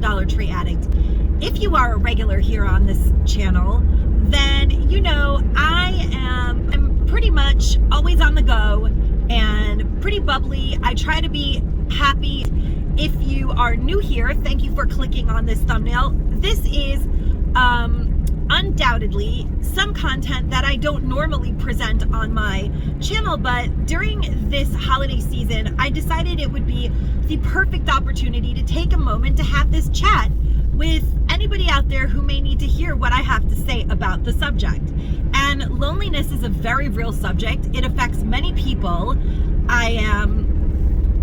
Dollar Tree addict. If you are a regular here on this channel, then you know I'm pretty much always on the go and pretty bubbly. I try to be happy. If you are new here, thank you for clicking on this thumbnail. This is undoubtedly some content that I don't normally present on my channel, but during this holiday season, I decided it would be the perfect opportunity to take a moment to have this chat with anybody out there who may need to hear what I have to say about the subject. And loneliness is a very real subject. It affects many people. I am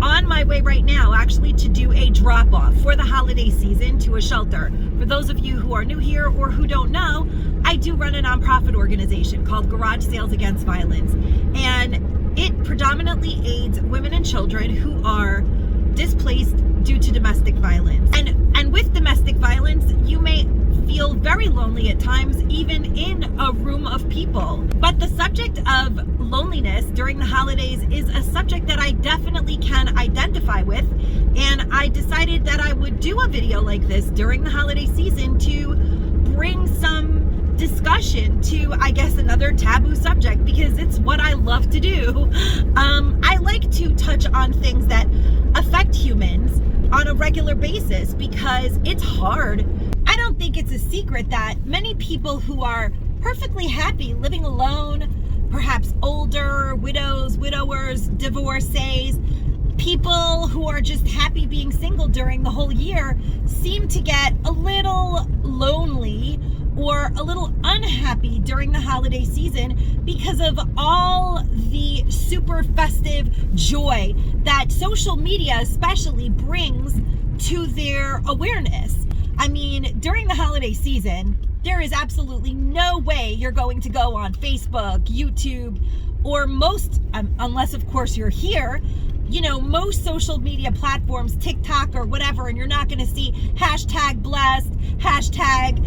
on my way right now actually to do a drop-off for the holiday season to a shelter. For those of you who are new here or who don't know, I do run a nonprofit organization called Garage Sales Against Violence, and it predominantly aids women and children who are displaced due to domestic violence. And with domestic violence, you may feel very lonely at times, even in a room of people. But the subject of loneliness during the holidays is a subject that I definitely can identify with, and I decided that I would do a video like this during the holiday season to bring some discussion to, I guess, another taboo subject, because it's what I love to do. I like to touch on things that affect humans on a regular basis because it's hard. I don't think it's a secret that many people who are perfectly happy living alone, perhaps older, widows, widowers, divorcees, people who are just happy being single during the whole year, seem to get a little lonely or a little unhappy during the holiday season because of all the super festive joy that social media especially brings to their awareness. I mean, during the holiday season, there is absolutely no way you're going to go on Facebook, YouTube, or most, unless of course you're here, you know, most social media platforms, TikTok or whatever, and you're not going to see hashtag blessed, hashtag,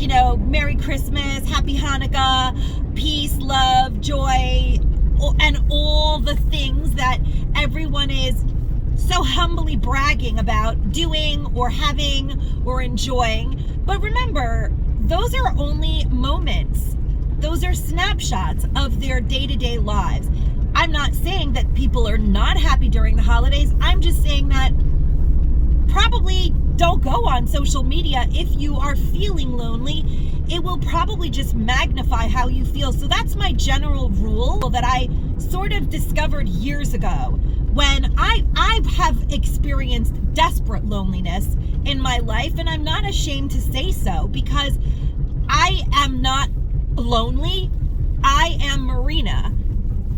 you know, Merry Christmas, Happy Hanukkah, peace, love, joy, and all the things that everyone is so humbly bragging about doing or having or enjoying. But remember, those are only moments. Those are snapshots of their day-to-day lives. I'm not saying that people are not happy during the holidays. I'm just saying that probably don't go on social media if you are feeling lonely. It will probably just magnify how you feel. So that's my general rule that I sort of discovered years ago when I have experienced desperate loneliness in my life, and I'm not ashamed to say so, because I am not lonely. I am Marina,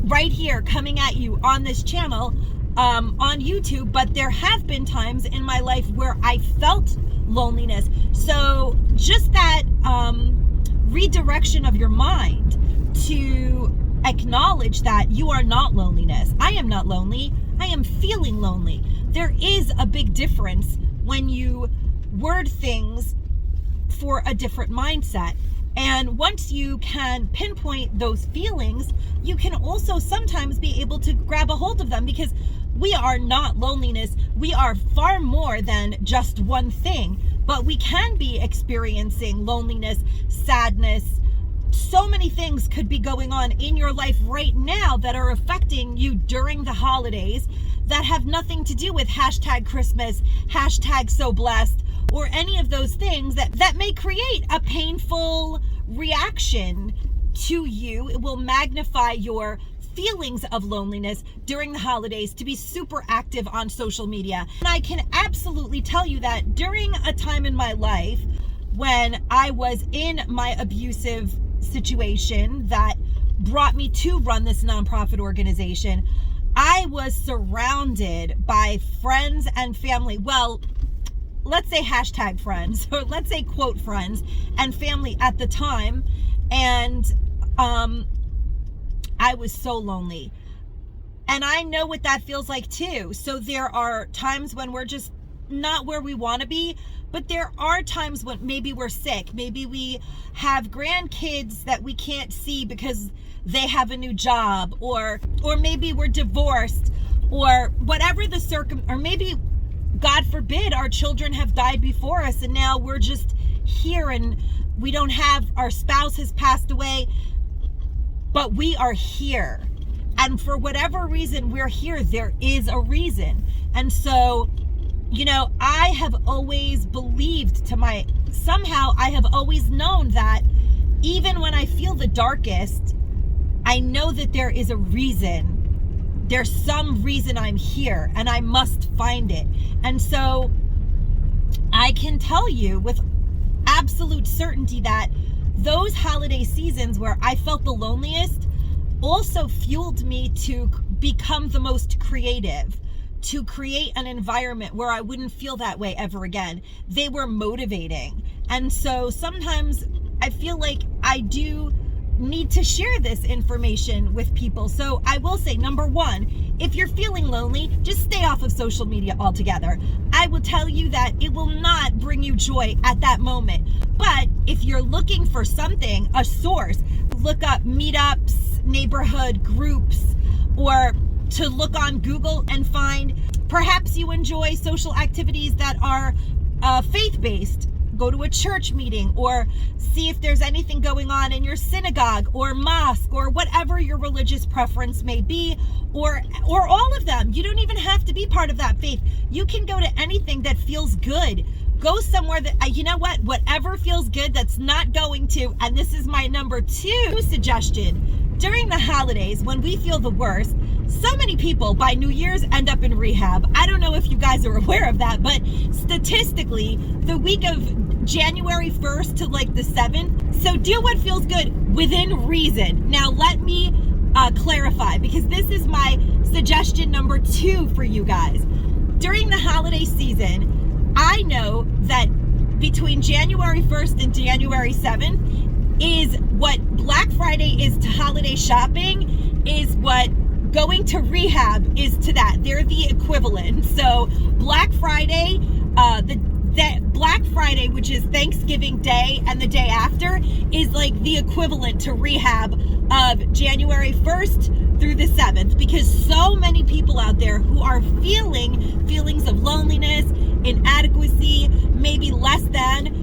right here coming at you on this channel, on YouTube, but there have been times in my life where I felt loneliness. So just that redirection of your mind to acknowledge that you are not loneliness. I am not lonely. I am feeling lonely. There is a big difference when you word things for a different mindset. And once you can pinpoint those feelings, you can also sometimes be able to grab a hold of them, because we are not loneliness. We are far more than just one thing, but we can be experiencing loneliness, sadness. So many things could be going on in your life right now that are affecting you during the holidays that have nothing to do with hashtag Christmas, hashtag so blessed, or any of those things that may create a painful reaction to you. It will magnify your feelings of loneliness during the holidays to be super active on social media. And I can absolutely tell you that during a time in my life when I was in my abusive situation that brought me to run this nonprofit organization, I was surrounded by friends and family. Well, let's say hashtag friends, or let's say quote friends and family at the time. And I was so lonely. And I know what that feels like too. So there are times when we're just not where we want to be, but there are times when maybe we're sick. Maybe we have grandkids that we can't see because they have a new job, or maybe we're divorced, or whatever the or maybe God forbid our children have died before us and now we're just here and we don't have, our spouse has passed away, but we are here. And for whatever reason we're here, there is a reason. And so, you know, I have always believed somehow I have always known that even when I feel the darkest, I know that there is a reason. There's some reason I'm here and I must find it. And so I can tell you with absolute certainty that those holiday seasons where I felt the loneliest also fueled me to become the most creative, to create an environment where I wouldn't feel that way ever again. They were motivating. And so sometimes I feel like I do need to share this information with people. So I will say, number one, if you're feeling lonely, just stay off of social media altogether. I will tell you that it will not bring you joy at that moment. But if you're looking for something, a source, look up meetups, neighborhood groups, or to look on Google and find, perhaps you enjoy social activities that are faith-based. Go to a church meeting or see if there's anything going on in your synagogue or mosque or whatever your religious preference may be, or all of them. You don't even have to be part of that faith. You can go to anything that feels good. Go somewhere that, you know what, whatever feels good, that's not going to, and this is my number 2 suggestion. During the holidays, when we feel the worst, so many people by New Year's end up in rehab. I don't know if you guys are aware of that, but statistically, the week of January 1st to like the 7th. So do what feels good within reason. Now let me clarify, because this is my suggestion number 2 for you guys. During the holiday season, I know that between January 1st and January 7th is what Black Friday is to holiday shopping, is what going to rehab is to that. They're the equivalent. So Black Friday, Black Friday, which is Thanksgiving Day and the day after, is like the equivalent to rehab of January 1st through the 7th, because so many people out there who are feeling feelings of loneliness, inadequacy, maybe less than,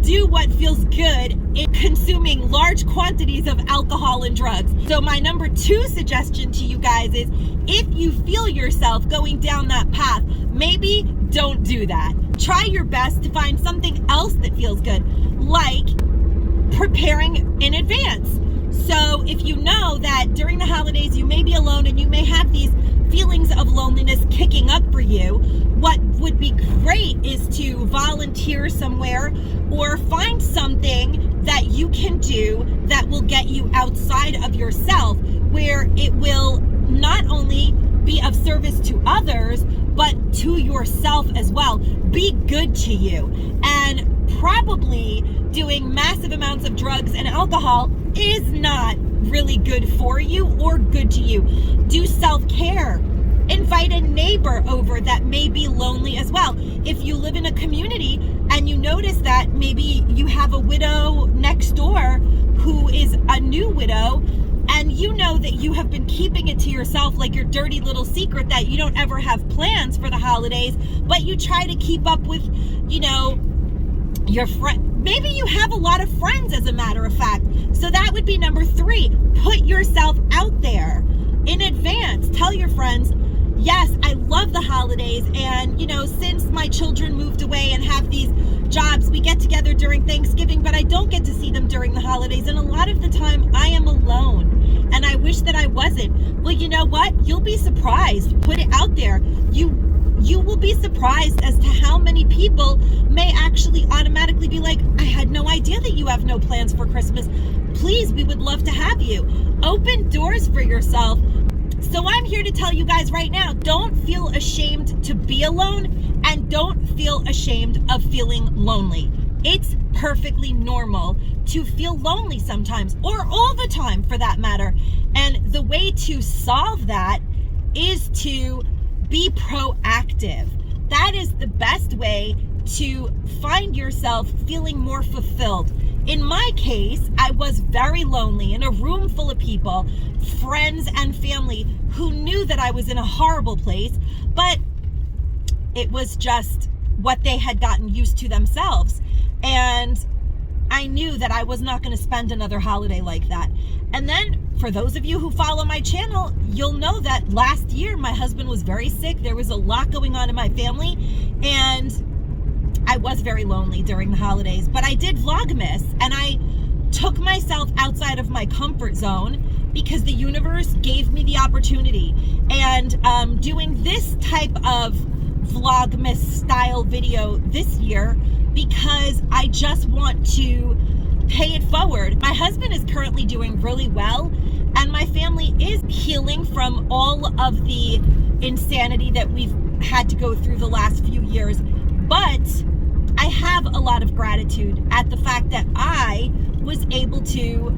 do what feels good in consuming large quantities of alcohol and drugs. So my number 2 suggestion to you guys is, if you feel yourself going down that path, maybe don't do that. Try your best to find something else that feels good, like preparing in advance. So if you know that during the holidays you may be alone and you may have these feelings of loneliness kicking up for you, what would be great is to volunteer somewhere or find something that you can do that will get you outside of yourself, where it will not only be of service to others, but to yourself as well. Be good to you. And probably doing massive amounts of drugs and alcohol is not really good for you or good to you. Do self-care. Invite a neighbor over that may be lonely as well. If you live in a community and you notice that maybe you have a widow next door who is a new widow, and you know that you have been keeping it to yourself, like your dirty little secret, that you don't ever have plans for the holidays, but you try to keep up with, you know, your friend. Maybe you have a lot of friends, as a matter of fact. So that would be number 3. Put yourself out there in advance. Tell your friends, yes, I love the holidays, and you know, since my children moved away and have these jobs, we get together during Thanksgiving, but I don't get to see them during the holidays, and a lot of the time I am alone, and I wish that I wasn't. Well, you know what? You'll be surprised. Put it out there. You will be surprised as to how many people may actually automatically be like, I had no idea that you have no plans for Christmas. Please, we would love to have you. Open doors for yourself. So I'm here to tell you guys right now, don't feel ashamed to be alone, and don't feel ashamed of feeling lonely. It's perfectly normal to feel lonely sometimes, or all the time for that matter. And the way to solve that is to be proactive. That is the best way to find yourself feeling more fulfilled. In my case, I was very lonely in a room full of people, friends and family, who knew that I was in a horrible place, but It was just what they had gotten used to themselves. And I knew that I was not going to spend another holiday like that. And then for those of you who follow my channel, you'll know that last year my husband was very sick. There was a lot going on in my family, and I was very lonely during the holidays. But I did vlogmas, and I took myself outside of my comfort zone because the universe gave me the opportunity. And doing this type of vlogmas style video this year, because I just want to pay it forward. My husband is currently doing really well, and my family is healing from all of the insanity that we've had to go through the last few years. But I have a lot of gratitude at the fact that I was able to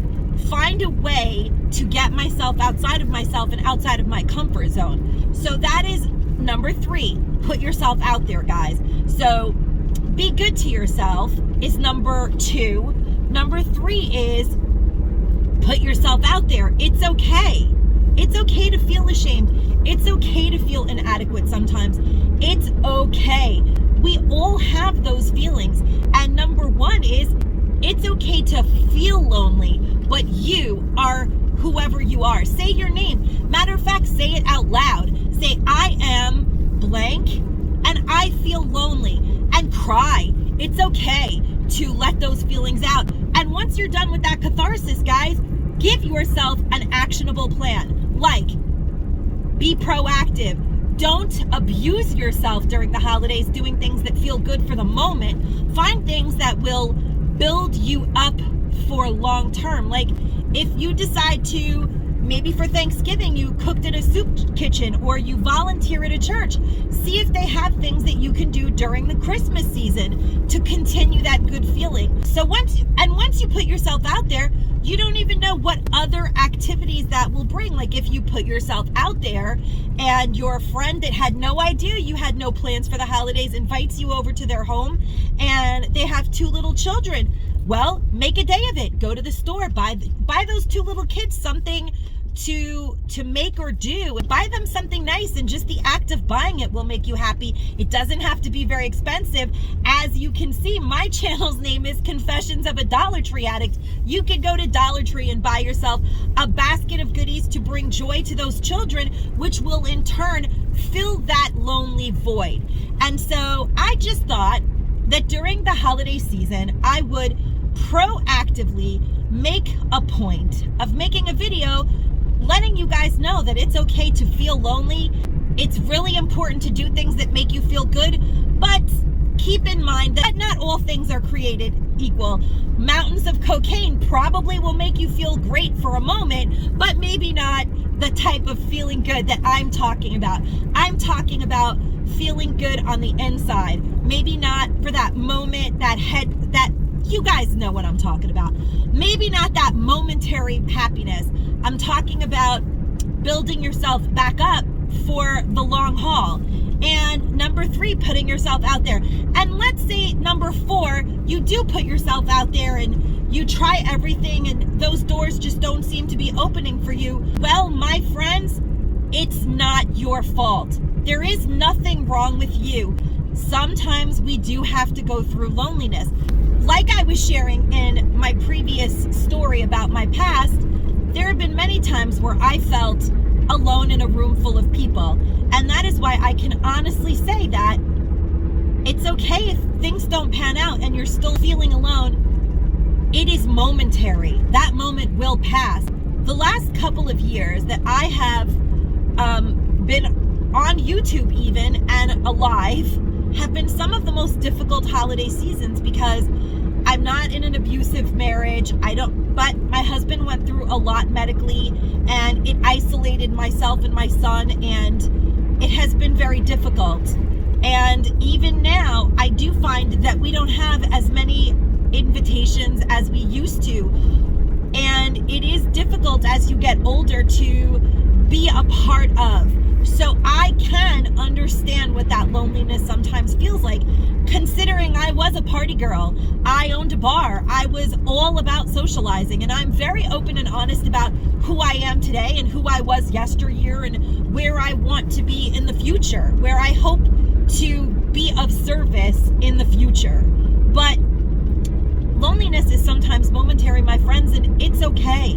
find a way to get myself outside of myself and outside of my comfort zone. So that is number 3. Put yourself out there, guys. So be good to yourself is number 2. Number 3 is put yourself out there. It's okay. It's okay to feel ashamed. It's okay to feel inadequate sometimes. It's okay. We all have those feelings. And number 1 is it's okay to feel lonely, but you are whoever you are. Say your name. Matter of fact, say it out loud. Say, I am blank and I feel lonely, and cry. It's okay to let those feelings out. And once you're done with that catharsis, guys, give yourself an actionable plan. Like, be proactive. Don't abuse yourself during the holidays doing things that feel good for the moment. Find things that will build you up for long term. Like, if you decide to, maybe for Thanksgiving, you cooked in a soup kitchen or you volunteer at a church, see if they have things that you can do during the Christmas season to continue that good feeling. So once you put yourself out there, you don't even know what other activities that will bring. Like if you put yourself out there and your friend that had no idea you had no plans for the holidays invites you over to their home and they have 2 little children, well, make a day of it. Go to the store, buy those 2 little kids something to make or do. Buy them something nice, and just the act of buying it will make you happy. It doesn't have to be very expensive. As you can see, my channel's name is Confessions of a Dollar Tree Addict. You can go to Dollar Tree and buy yourself a basket of goodies to bring joy to those children, which will in turn fill that lonely void. And so I just thought that during the holiday season, I would proactively make a point of making a video letting you guys know that it's okay to feel lonely. It's really important to do things that make you feel good, but keep in mind that not all things are created equal. Mountains of cocaine probably will make you feel great for a moment, but maybe not the type of feeling good that I'm talking about. I'm talking about feeling good on the inside. Maybe not for that moment, that you guys know what I'm talking about. Maybe not that momentary happiness. I'm talking about building yourself back up for the long haul. And number 3, putting yourself out there. And let's say number 4, you do put yourself out there and you try everything and those doors just don't seem to be opening for you. Well, my friends, it's not your fault. There is nothing wrong with you. Sometimes we do have to go through loneliness. Like I was sharing in my previous story about my past, there have been many times where I felt alone in a room full of people. And that is why I can honestly say that it's okay if things don't pan out and you're still feeling alone. It is momentary. That moment will pass. The last couple of years that I have been on YouTube even and alive have been some of the most difficult holiday seasons because I'm not in an abusive marriage. But my husband went through a lot medically and it isolated myself and my son, and it has been very difficult. And even now, I do find that we don't have as many invitations as we used to. And it is difficult as you get older to be a part of. So I can understand what that loneliness sometimes feels like, considering I was a party girl. I owned a bar. I was all about socializing, and I'm very open and honest about who I am today and who I was yesteryear and where I want to be in the future, where I hope to be of service in the future. But loneliness is sometimes momentary, my friends, and it's okay.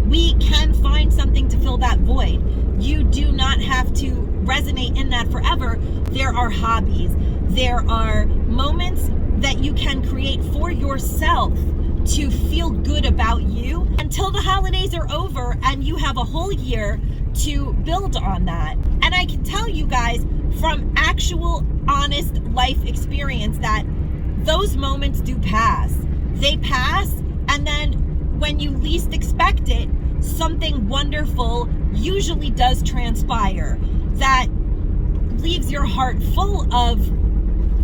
We can find something to fill that void. You do not have to resonate in that forever. There are hobbies. There are moments that you can create for yourself to feel good about you until the holidays are over and you have a whole year to build on that. And I can tell you guys from actual honest life experience that those moments do pass. They pass, and then when you least expect it, something wonderful usually does transpire that leaves your heart full of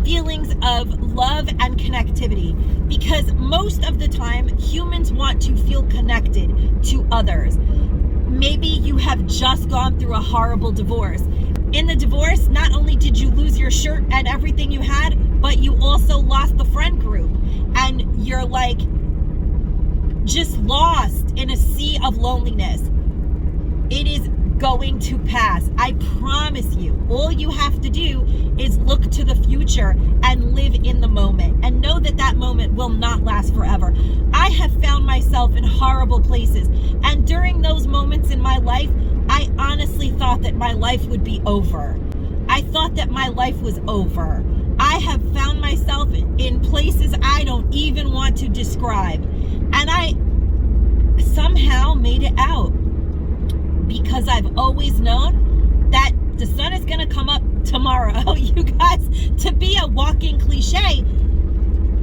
feelings of love and connectivity, because most of the time humans want to feel connected to others. Maybe you have just gone through a horrible divorce. In the divorce, not only did you lose your shirt and everything you had, but you also lost the friend group, and you're like just lost in a sea of loneliness. It is going to pass. I promise you. All you have to do is look to the future and live in the moment and know that that moment will not last forever. I have found myself in horrible places, and during those moments in my life, I honestly thought that my life would be over. I thought that my life was over. I have found myself in places I don't even want to describe, and I somehow made it out. Because I've always known that the sun is going to come up tomorrow. You guys, to be a walking cliche,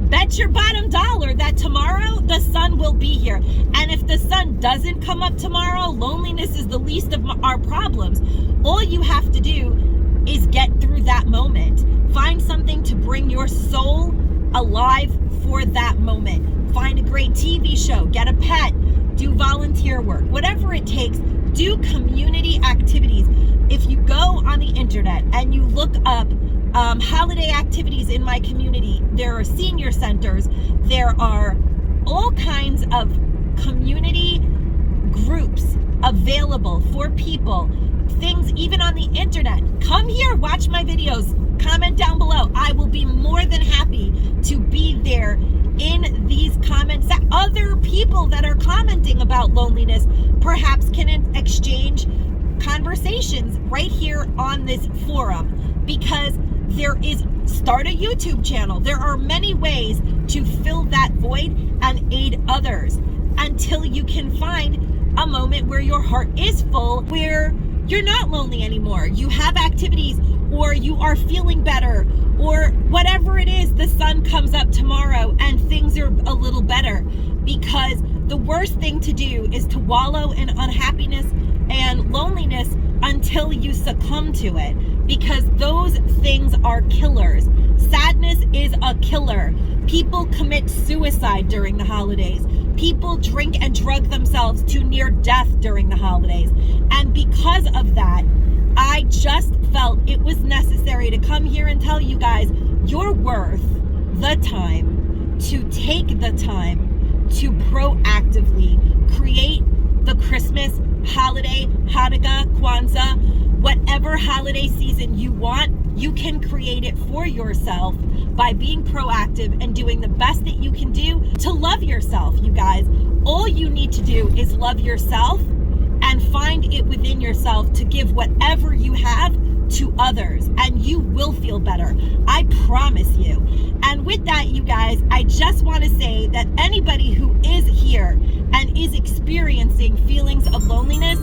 bet your bottom dollar that tomorrow the sun will be here. And if the sun doesn't come up tomorrow, loneliness is the least of our problems. All you have to do is get through that moment. Find something to bring your soul alive for that moment. Find a great TV show, get a pet, do volunteer work, whatever it takes. Do community activities. If you go on the internet and you look up holiday activities in my community, there are senior centers, there are all kinds of community groups available for people, things even on the internet. Come here, watch my videos, comment down below. I will be more than happy to be there in these comments that other people that are commenting about loneliness perhaps can exchange conversations right here on this forum, because start a YouTube channel. There are many ways to fill that void and aid others until you can find a moment where your heart is full, where you're not lonely anymore. You have activities, or you are feeling better, or whatever it is, the sun comes up tomorrow and things are a little better. Because the worst thing to do is to wallow in unhappiness and loneliness until you succumb to it, because those things are killers. Sadness is a killer. People commit suicide during the holidays. People drink and drug themselves to near death during the holidays. And because of that, I just felt it was necessary to come here and tell you guys you're worth the time to take the time to proactively create the Christmas holiday, Hanukkah, Kwanzaa, whatever holiday season you want. You can create it for yourself by being proactive and doing the best that you can do to love yourself, you guys. All you need to do is love yourself and find it within yourself to give whatever you have to others, and you will feel better. I promise you. And with that, you guys, I just want to say that anybody who is here and is experiencing feelings of loneliness,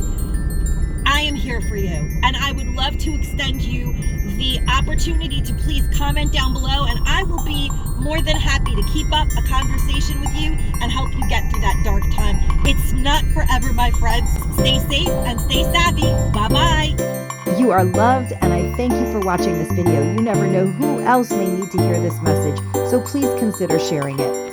I am here for you. And I would love to extend you the opportunity to please comment down below, and I will be more than happy to keep up a conversation with you and help you get through that dark time. It's not forever, my friends. Stay safe and stay savvy. Bye-bye. You are loved, and I thank you for watching this video. You never know who else may need to hear this message, so please consider sharing it.